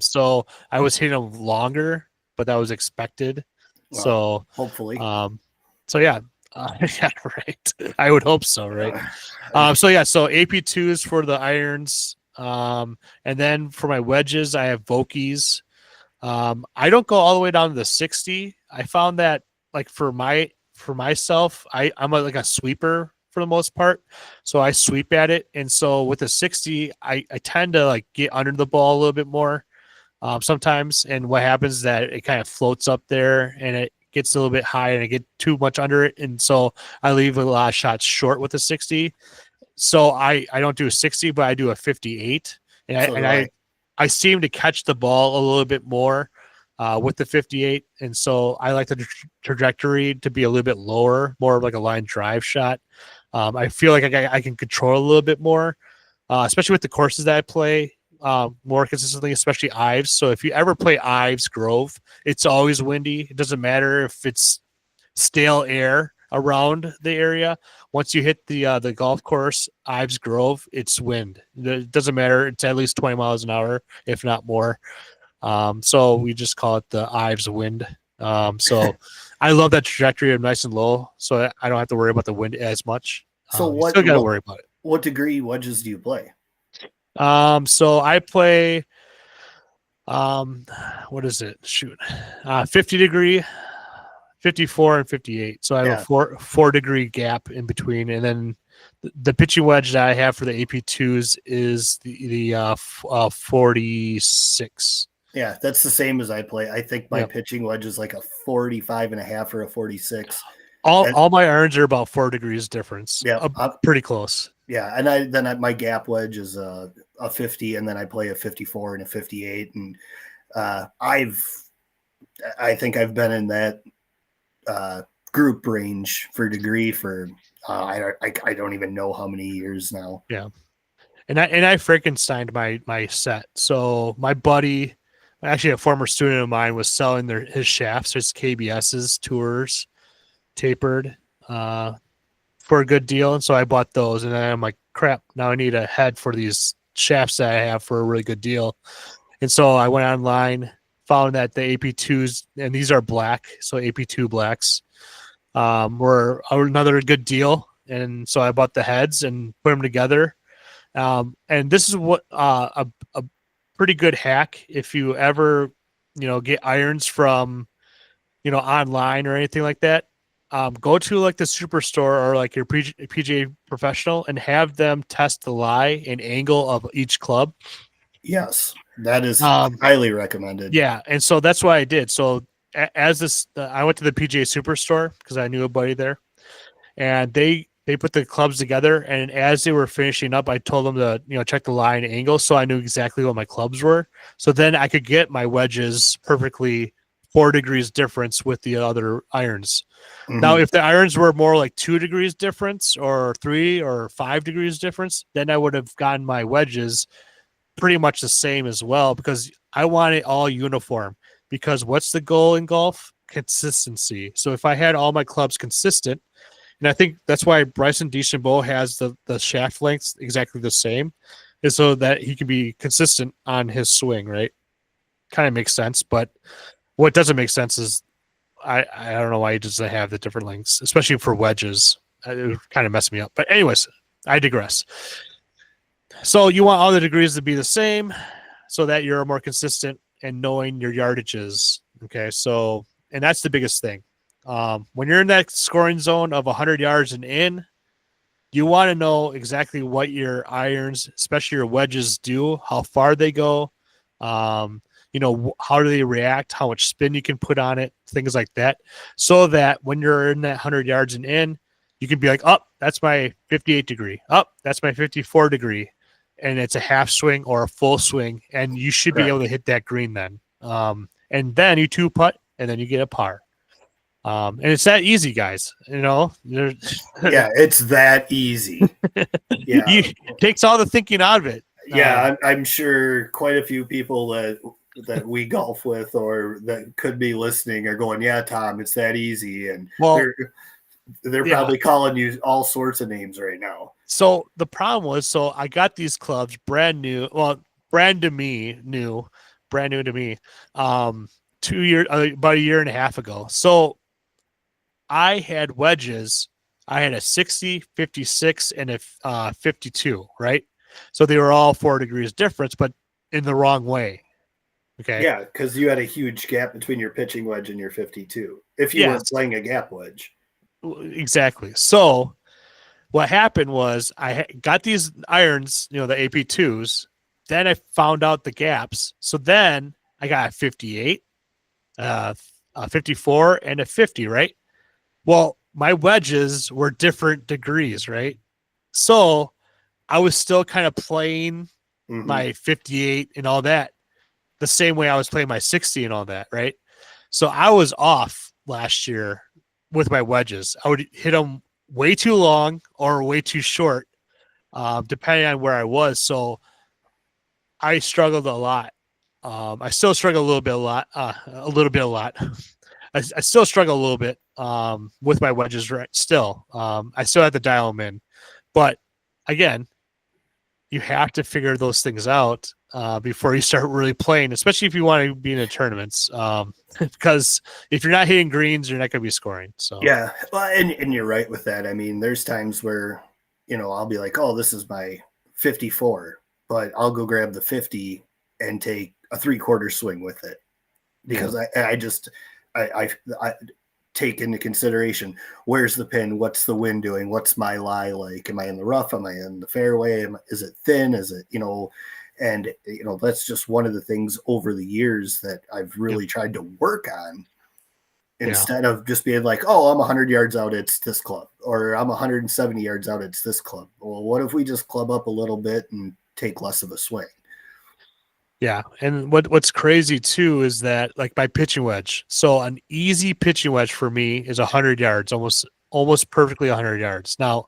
So I was hitting them longer, but that was expected. Well, so hopefully. So yeah. Yeah, right. I would hope so, right? So AP2s for the irons. And then for my wedges, I have Vokies. I don't go all the way down to the 60. I found that like for myself, I'm like a sweeper for the most part. So I sweep at it. And so with the 60, I tend to like get under the ball a little bit more sometimes. And what happens is that it kind of floats up there and it gets a little bit high and I get too much under it. And so I leave a lot of shots short with the 60. So I don't do a 60, but I do a 58. I seem to catch the ball a little bit more with the 58. And so I like the trajectory to be a little bit lower, more of like a line drive shot. I feel like I can control a little bit more, especially with the courses that I play more consistently, especially Ives. So if you ever play Ives Grove, it's always windy. It doesn't matter if it's stale air around the area. Once you hit the golf course, Ives Grove, it's wind. It doesn't matter. It's at least 20 miles an hour, if not more. So we just call it the Ives wind. So I love that trajectory of nice and low, so I don't have to worry about the wind as much. So you still got to worry about it. What degree wedges do you play? So I play, what is it? Shoot, 50 degree, 54 and 58. So I have a four degree gap in between. And then the pitching wedge that I have for the AP2s is the 46. Yeah, that's the same as I play. I think my pitching wedge is like a 45 and a half or a 46. All my irons are about 4 degrees difference. Yeah, pretty close. Yeah, and my gap wedge is a 50, and then I play a 54 and a 58, and I think I've been in that group range for degree for I don't even know how many years now. Yeah, and I Frankensteined my set. So my buddy, actually a former student of mine, was selling his shafts, his KBS's tours, tapered. For a good deal, and so I bought those, and then I'm like, crap, now I need a head for these shafts that I have for a really good deal. And so I went online, found that the AP2s, and these are black, so AP2 blacks, were another good deal. And so I bought the heads and put them together. And this is what a pretty good hack if you ever, get irons from, online or anything like that. Go to like the Superstore or like your PGA professional and have them test the lie and angle of each club. Yes, that is highly recommended. Yeah, and so that's what I did. So I went to the PGA Superstore because I knew a buddy there, and they put the clubs together. And as they were finishing up, I told them to check the lie and angle, so I knew exactly what my clubs were. So then I could get my wedges perfectly 4 degrees difference with the other irons. Mm-hmm. Now, if the irons were more like 2 degrees difference or 3 or 5 degrees difference, then I would have gotten my wedges pretty much the same as well, because I want it all uniform. Because what's the goal in golf? Consistency. So if I had all my clubs consistent, and I think that's why Bryson DeChambeau has the shaft lengths exactly the same, is so that he can be consistent on his swing, right? Kind of makes sense, but what doesn't make sense is I don't know why he doesn't have the different lengths, especially for wedges. It kind of messed me up. But anyways, I digress. So you want all the degrees to be the same so that you're more consistent and knowing your yardages. Okay, so, and that's the biggest thing. When you're in that scoring zone of 100 yards and in, you want to know exactly what your irons, especially your wedges, do, how far they go, how do they react, how much spin you can put on it, things like that, so that when you're in that 100 yards and in, you can be like, oh, that's my 58 degree. Oh, that's my 54 degree. And it's a half swing or a full swing, and you should be able to hit that green then. And then you 2-putt, and then you get a par. And it's that easy, guys. Yeah, it's that easy. Yeah, it takes all the thinking out of it. Yeah, I'm sure quite a few people that we golf with or that could be listening are going, yeah, Tom, it's that easy. And they're probably calling you all sorts of names right now. So the problem was, I got these clubs brand new. Well, brand new to me, 2 years, about a year and a half ago. So I had wedges. I had a 60, 56, and a 52, right? So they were all 4 degrees difference, but in the wrong way. Okay. Yeah, because you had a huge gap between your pitching wedge and your 52. If you weren't playing a gap wedge. Exactly. So what happened was I got these irons, the AP2s. Then I found out the gaps. So then I got a 58, a 54, and a 50, right? Well, my wedges were different degrees, right? So I was still kind of playing my 58 and all that the same way I was playing my 60 and all that, right? So I was off last year with my wedges. I would hit them way too long or way too short, depending on where I was. So I struggled a lot. I still struggle a lot. I still struggle a little bit with my wedges. Right, still, I still have to dial them in. But again, you have to figure those things out before you start really playing, especially if you want to be in the tournaments. Because if you're not hitting greens, you're not going to be scoring. So yeah, well, and you're right with that. I mean, there's times where I'll be like, oh, this is my 54, but I'll go grab the 50 and take a 3/4 swing with it because I take into consideration where's the pin, what's the wind doing, what's my lie like, am I in the rough, am I in the fairway, is it thin, is it and that's just one of the things over the years that I've really tried to work on instead of just being like, oh, I'm 100 yards out, it's this club, or I'm 170 yards out, it's this club. Well, what if we just club up a little bit and take less of a swing? Yeah, and what's crazy too is that like my pitching wedge. So an easy pitching wedge for me is 100 yards, almost perfectly 100 yards. Now,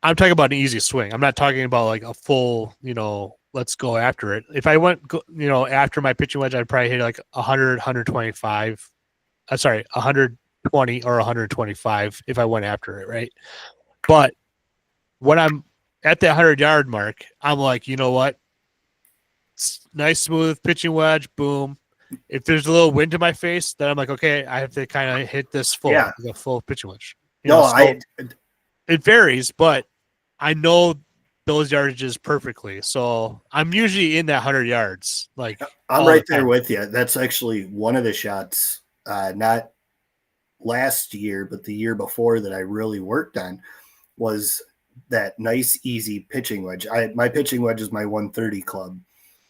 I'm talking about an easy swing. I'm not talking about like a full, let's go after it. If I went, after my pitching wedge, I'd probably hit like 100, 125. 120 or 125 if I went after it, right? But when I'm at the 100-yard mark, I'm like, you know what? Nice smooth pitching wedge, boom. If there's a little wind to my face, then I'm like, okay, I have to kind of hit this the full pitching wedge. It varies, but I know those yardages perfectly. So I'm usually in that 100 yards. Like I'm right there with you. That's actually one of the shots, not last year, but the year before that I really worked on was that nice, easy pitching wedge. My pitching wedge is my 130 club.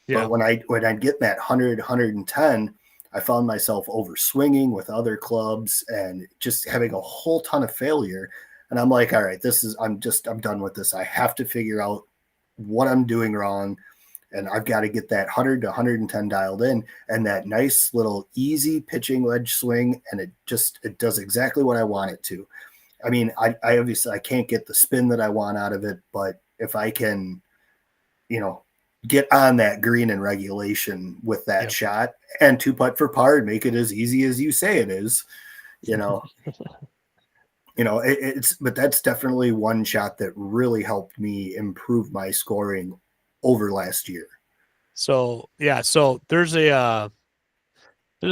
Yeah. But when I get that 100, 110, I found myself over swinging with other clubs and just having a whole ton of failure. And I'm like, all right, I'm done with this. I have to figure out what I'm doing wrong. And I've got to get that 100 to 110 dialed in and that nice little easy pitching wedge swing. And it does exactly what I want it to. I mean, I obviously I can't get the spin that I want out of it, but if I can, get on that green in regulation with that shot and 2-putt for par and make it as easy as you say it is, but that's definitely one shot that really helped me improve my scoring over last year. So there's a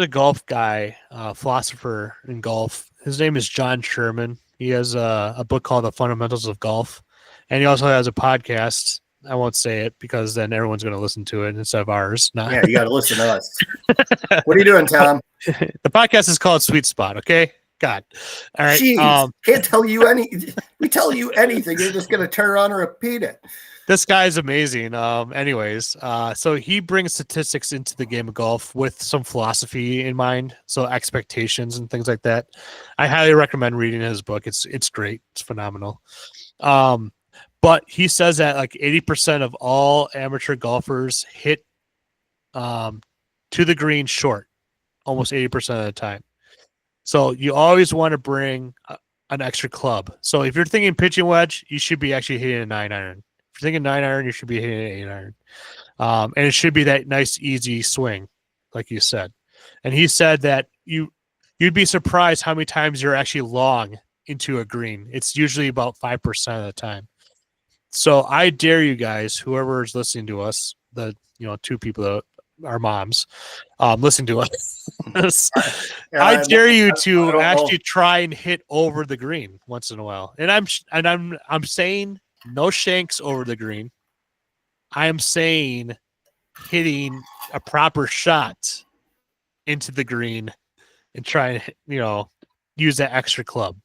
golf guy, philosopher in golf. His name is John Sherman. He has a book called The Fundamentals of Golf, and he also has a podcast. I won't say it because then everyone's going to listen to it instead of ours. Yeah, you got to listen to us. What are you doing, Tom? The podcast is called Sweet Spot. Okay, God. All right. Jeez, can't tell you we tell you anything. You're just going to turn around and repeat it. This guy is amazing. So he brings statistics into the game of golf with some philosophy in mind, so expectations and things like that. I highly recommend reading his book. It's great. It's phenomenal. But he says that like 80% of all amateur golfers hit to the green short, almost 80% of the time. So you always want to bring an extra club. So if you're thinking pitching wedge, you should be actually hitting a 9-iron. If you're thinking 9-iron, you should be hitting an 8-iron. And it should be that nice, easy swing, like you said. And he said that you'd be surprised how many times you're actually long into a green. It's usually about 5% of the time. So I dare you guys, whoever is listening to us, the 2 people that are moms, listen to us. I dare you to actually try and hit over the green once in a while. And I'm saying no shanks over the green. I am saying hitting a proper shot into the green and try and, use that extra club.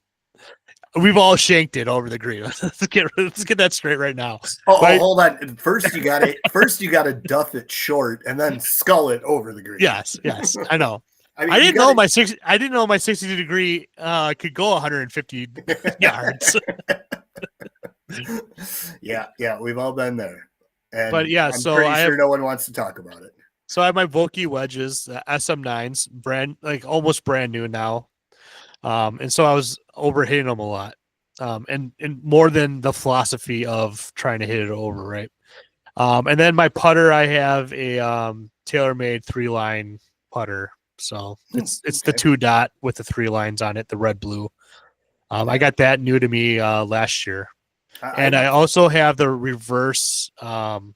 We've all shanked it over the green. Let's get that straight right now. Oh, hold on. First you gotta duff it short and then skull it over the green. Yes, I know. I didn't know my 60 degree could go 150 yards. Yeah, we've all been there. And but yeah, I'm so pretty sure no one wants to talk about it. So I have my Vokey wedges, SM9s, almost brand new now. And so I was overhitting them a lot. And more than the philosophy of trying to hit it over, right? And then my putter, I have a TaylorMade 3-line putter. So it's the 2-dot with the 3 lines on it, the red blue. I got that new to me last year. And I also have the reverse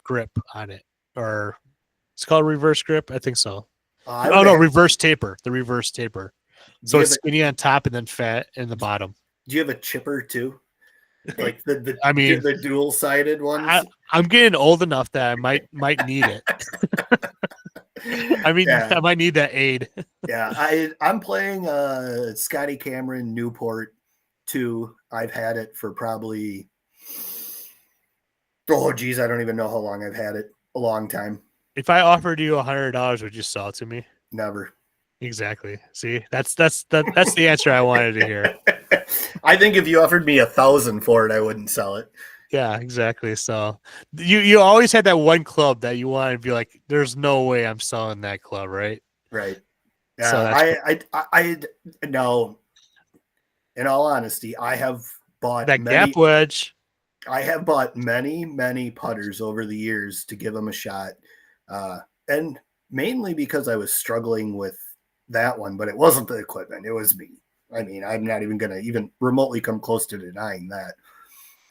grip on it, or it's called reverse grip. I think so. Reverse taper. The reverse taper. So it's skinny on top and then fat in the bottom. Do you have a chipper too? Like the dual-sided ones? I'm getting old enough that I might need it. I might need that aid. Yeah, I'm playing Scotty Cameron Newport 2. I've had it for probably, I don't even know how long I've had it. A long time. If I offered you $100, would you sell it to me? Never. Exactly. See, that's the answer I wanted to hear. I think if you offered me 1,000 for it, I wouldn't sell it. Yeah, exactly. So you always had that one club that you wanted to be like, there's no way I'm selling that club, right? Right. Yeah. So I no. In all honesty, I have bought that gap wedge. I have bought many putters over the years to give them a shot, and mainly because I was struggling with that one, but it wasn't the equipment; it was me. I mean, I'm not even going to even remotely come close to denying that.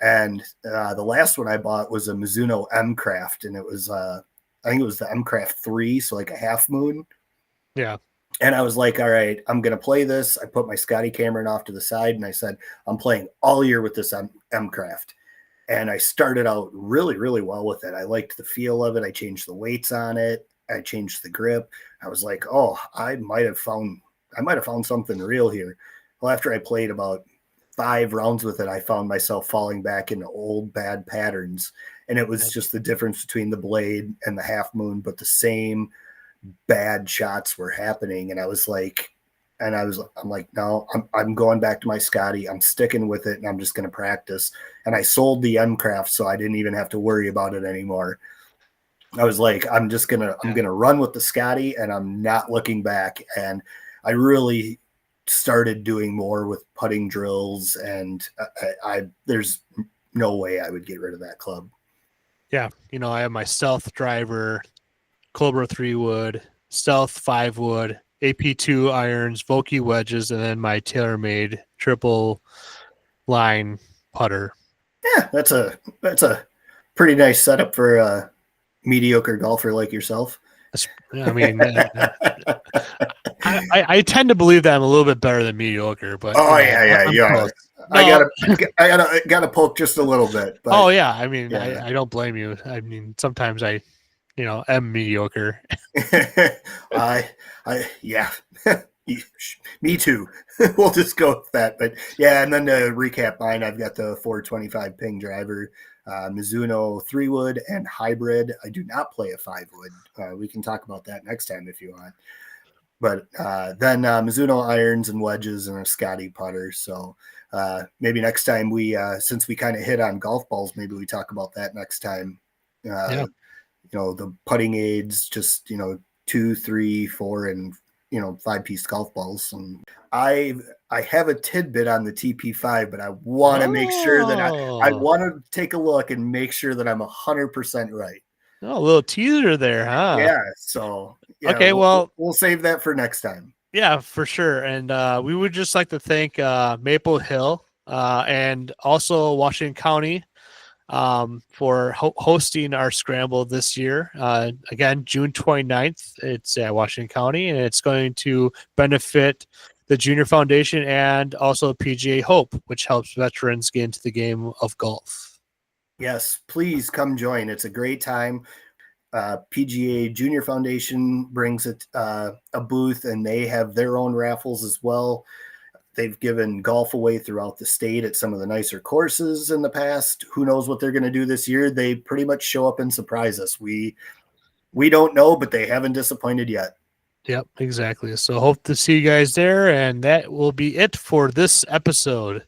And the last one I bought was a Mizuno M-Craft, and it was I think it was the M-Craft 3, so like a half moon. Yeah. And I was like, all right, I'm going to play this. I put my Scotty Cameron off to the side, and I said, I'm playing all year with this M-Craft. And I started out really, really well with it. I liked the feel of it. I changed the weights on it. I changed the grip. I was like, oh, I might have found something real here. Well, after I played about 5 rounds with it, I found myself falling back into old bad patterns. And it was just the difference between the blade and the half moon, but the same bad shots were happening. And I'm like, no, I'm going back to my Scotty. I'm sticking with it, and I'm just going to practice. And I sold the M-Craft, so I didn't even have to worry about it anymore. I was like, I'm going to run with the Scotty, and I'm not looking back. And I really started doing more with putting drills, and there's no way I would get rid of that club. Yeah. I have my Stealth driver, Cobra 3 wood, Stealth 5 wood, AP2 irons, Vokey wedges, and then my TaylorMade triple line putter. Yeah, that's a pretty nice setup for a mediocre golfer like yourself. I mean, I tend to believe that I'm a little bit better than mediocre, but yeah. I gotta poke just a little bit. But, I mean, I don't blame you. I mean, sometimes I am mediocre. Me too. We'll just go with that. But yeah, and then to recap mine, I've got the 425 ping driver, Mizuno 3-wood and hybrid. I do not play a 5-wood. We can talk about that next time if you want. But then Mizuno irons and wedges and a Scotty putter. So maybe next time since we kind of hit on golf balls, maybe we talk about that next time. The putting aids, just 2, 3, 4, and 5-piece golf balls. And I have a tidbit on the TP5, but I want to make sure that I want to take a look and make sure that I'm 100% right. Oh, a little teaser there, huh? Yeah. So okay, we'll save that for next time. Yeah, for sure. And we would just like to thank Maple Hill and also Washington County for hosting our Scramble this year. Again, June 29th, it's at Washington County, and it's going to benefit the Junior Foundation and also PGA Hope, which helps veterans get into the game of golf. Yes, please come join. It's a great time. PGA Junior Foundation brings a booth, and they have their own raffles as well. They've given golf away throughout the state at some of the nicer courses in the past. Who knows what they're going to do this year? They pretty much show up and surprise us. We don't know, but they haven't disappointed yet. Yep, exactly. So hope to see you guys there, and that will be it for this episode.